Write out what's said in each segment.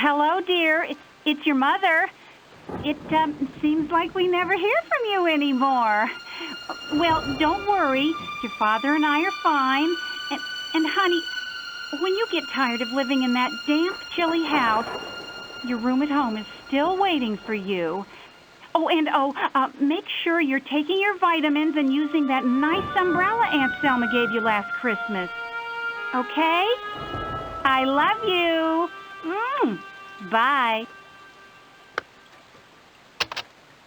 hello, dear. It's your mother. It seems like we never hear from you anymore. Well, don't worry. Your father and I are fine. And honey, when you get tired of living in that damp, chilly house, your room at home is still waiting for you. Make sure you're taking your vitamins and using that nice umbrella Aunt Selma gave you last Christmas. Okay? I love you. Bye.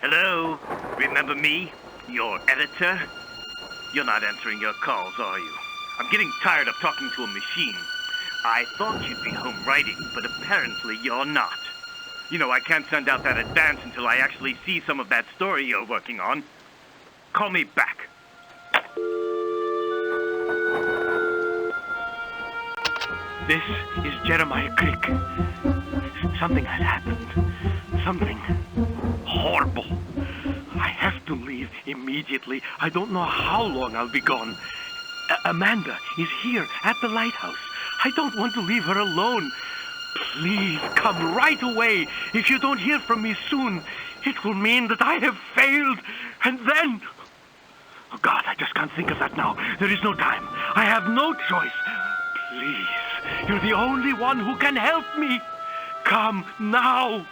Hello? Remember me? Your editor? You're not answering your calls, are you? I'm getting tired of talking to a machine. I thought you'd be home writing, but apparently you're not. You know, I can't send out that advance until I actually see some of that story you're working on. Call me back. This is Jeremiah Crick. Something has happened. Something horrible. I have to leave immediately. I don't know how long I'll be gone. Amanda is here at the lighthouse. I don't want to leave her alone. Please come right away. If you don't hear from me soon, it will mean that I have failed. And then... Oh, God, I just can't think of that now. There is no time. I have no choice. Please, you're the only one who can help me. Come now.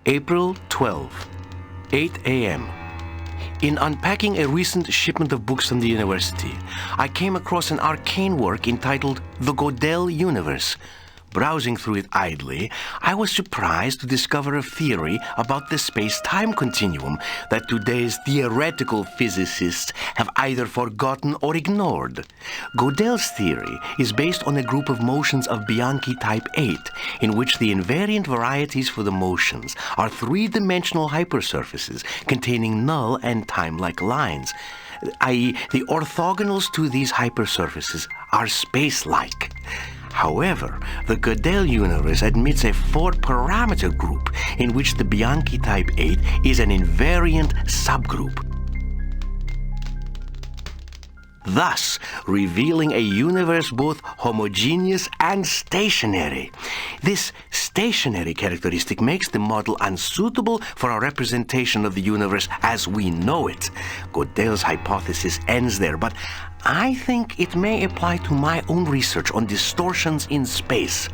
April 12, 8 a.m. In unpacking a recent shipment of books from the university, I came across an arcane work entitled The Godel Universe. Browsing through it idly, I was surprised to discover a theory about the space-time continuum that today's theoretical physicists have either forgotten or ignored. Godel's theory is based on a group of motions of Bianchi type 8, in which the invariant varieties for the motions are three-dimensional hypersurfaces containing null and time-like lines, i.e., the orthogonals to these hypersurfaces are space-like. However, the Godel universe admits a four-parameter group in which the Bianchi type 8 is an invariant subgroup, thus revealing a universe both homogeneous and stationary. This stationary characteristic makes the model unsuitable for a representation of the universe as we know it. Godel's hypothesis ends there, but I think it may apply to my own research on distortions in space.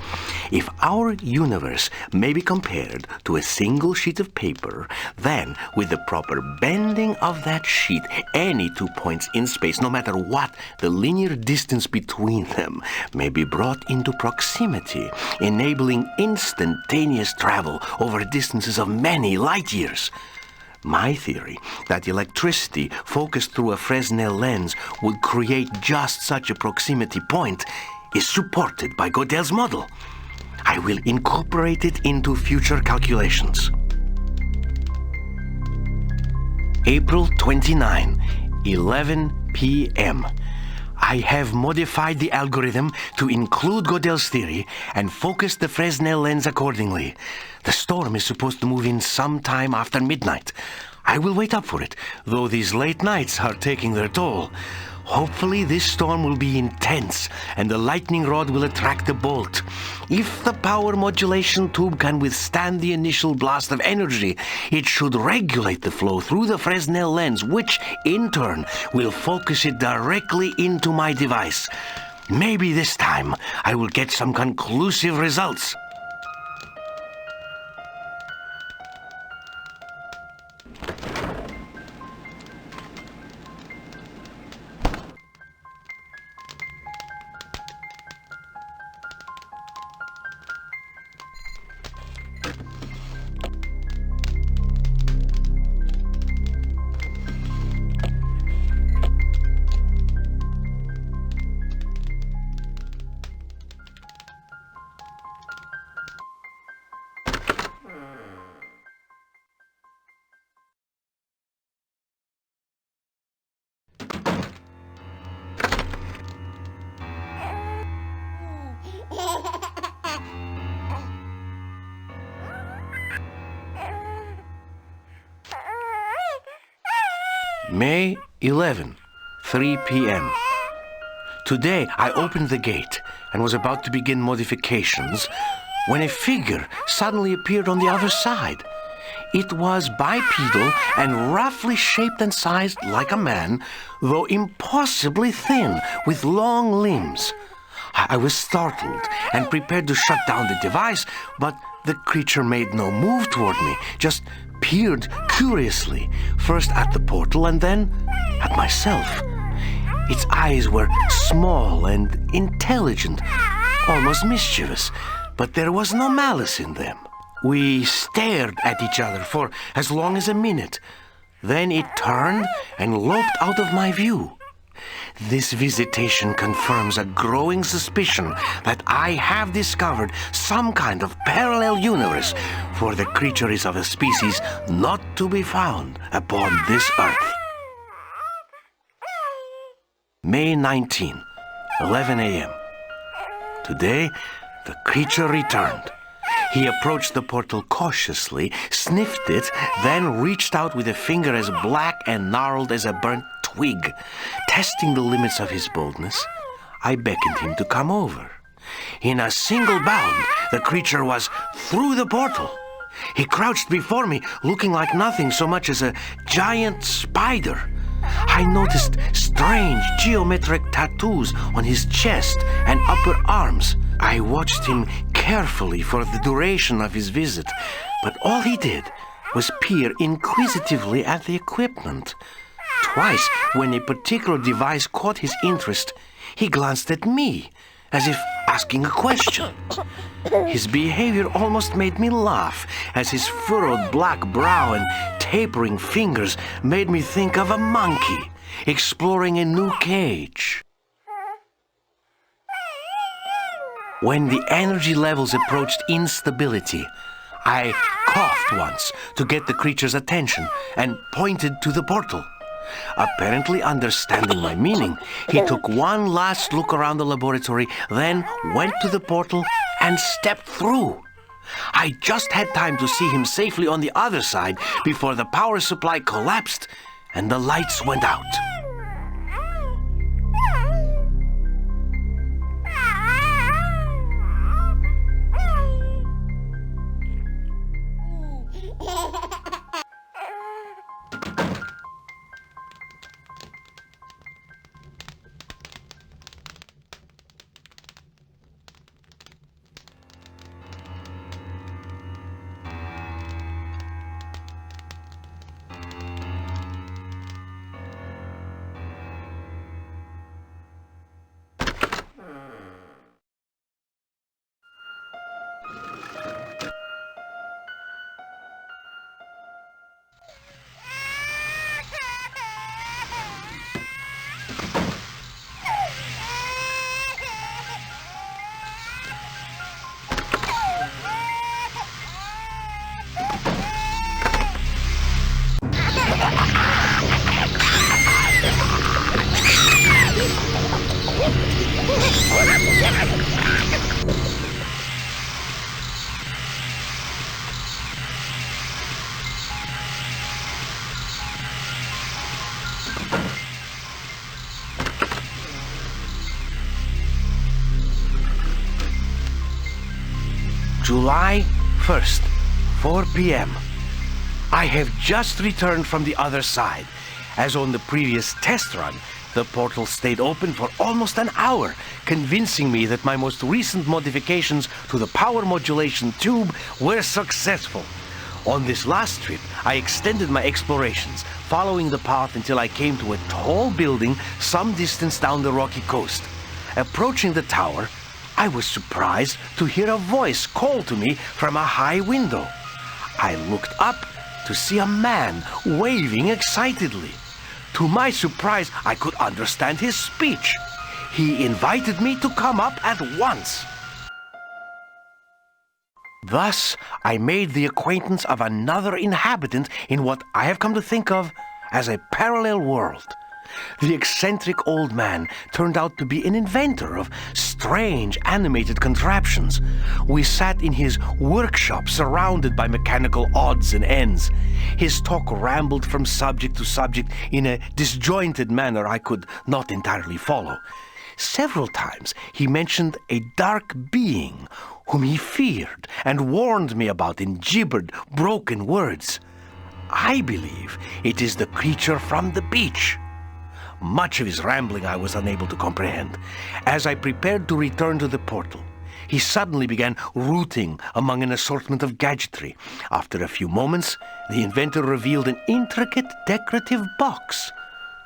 If our universe may be compared to a single sheet of paper, then with the proper bending of that sheet, any 2 points in space, no matter what the linear distance between them, may be brought into proximity, enabling instantaneous travel over distances of many light years. My theory that electricity focused through a Fresnel lens would create just such a proximity point is supported by Godel's model. I will incorporate it into future calculations. April 29, 11 p.m. I have modified the algorithm to include Godel's theory and focus the Fresnel lens accordingly. The storm is supposed to move in sometime after midnight. I will wait up for it, though these late nights are taking their toll. Hopefully this storm will be intense and the lightning rod will attract the bolt. If the power modulation tube can withstand the initial blast of energy, it should regulate the flow through the Fresnel lens, which in turn will focus it directly into my device. Maybe this time I will get some conclusive results. May 11, 3 p.m. Today I opened the gate and was about to begin modifications when a figure suddenly appeared on the other side. It was bipedal and roughly shaped and sized like a man, though impossibly thin with long limbs. I was startled and prepared to shut down the device, but the creature made no move toward me, just peered curiously, first at the portal and then at myself. Its eyes were small and intelligent, almost mischievous, but there was no malice in them. We stared at each other for as long as a minute. Then it turned and loped out of my view. This visitation confirms a growing suspicion that I have discovered some kind of parallel universe, for the creature is of a species not to be found upon this earth. May 19, 11 a.m. Today, the creature returned. He approached the portal cautiously, sniffed it, then reached out with a finger as black and gnarled as a burnt twig. Testing the limits of his boldness, I beckoned him to come over. In a single bound, the creature was through the portal. He crouched before me, looking like nothing so much as a giant spider. I noticed strange geometric tattoos on his chest and upper arms. I watched him carefully for the duration of his visit, but all he did was peer inquisitively at the equipment. Twice, when a particular device caught his interest, he glanced at me, as if asking a question. His behavior almost made me laugh, as his furrowed black brow and tapering fingers made me think of a monkey exploring a new cage. When the energy levels approached instability, I coughed once to get the creature's attention and pointed to the portal. Apparently understanding my meaning, he took one last look around the laboratory, then went to the portal and stepped through. I just had time to see him safely on the other side before the power supply collapsed and the lights went out. July 1st, 4 p.m. I have just returned from the other side. As on the previous test run, the portal stayed open for almost an hour, convincing me that my most recent modifications to the power modulation tube were successful. On this last trip, I extended my explorations, following the path until I came to a tall building some distance down the rocky coast. Approaching the tower, I was surprised to hear a voice call to me from a high window. I looked up to see a man waving excitedly. To my surprise, I could understand his speech. He invited me to come up at once. Thus, I made the acquaintance of another inhabitant in what I have come to think of as a parallel world. The eccentric old man turned out to be an inventor of strange animated contraptions. We sat in his workshop surrounded by mechanical odds and ends. His talk rambled from subject to subject in a disjointed manner I could not entirely follow. Several times he mentioned a dark being whom he feared and warned me about in gibbered, broken words. I believe it is the creature from the beach. Much of his rambling I was unable to comprehend. As I prepared to return to the portal, he suddenly began rooting among an assortment of gadgetry. After a few moments, the inventor revealed an intricate decorative box.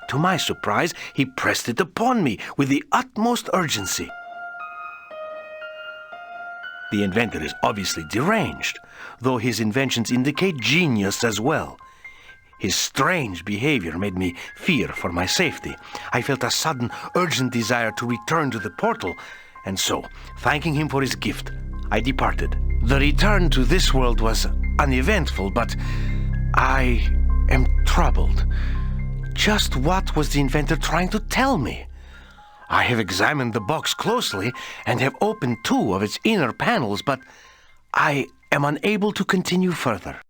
To my surprise, he pressed it upon me with the utmost urgency. The inventor is obviously deranged, though his inventions indicate genius as well. His strange behavior made me fear for my safety. I felt a sudden, urgent desire to return to the portal, and so, thanking him for his gift, I departed. The return to this world was uneventful, but I am troubled. Just what was the inventor trying to tell me? I have examined the box closely and have opened 2 of its inner panels, but I am unable to continue further.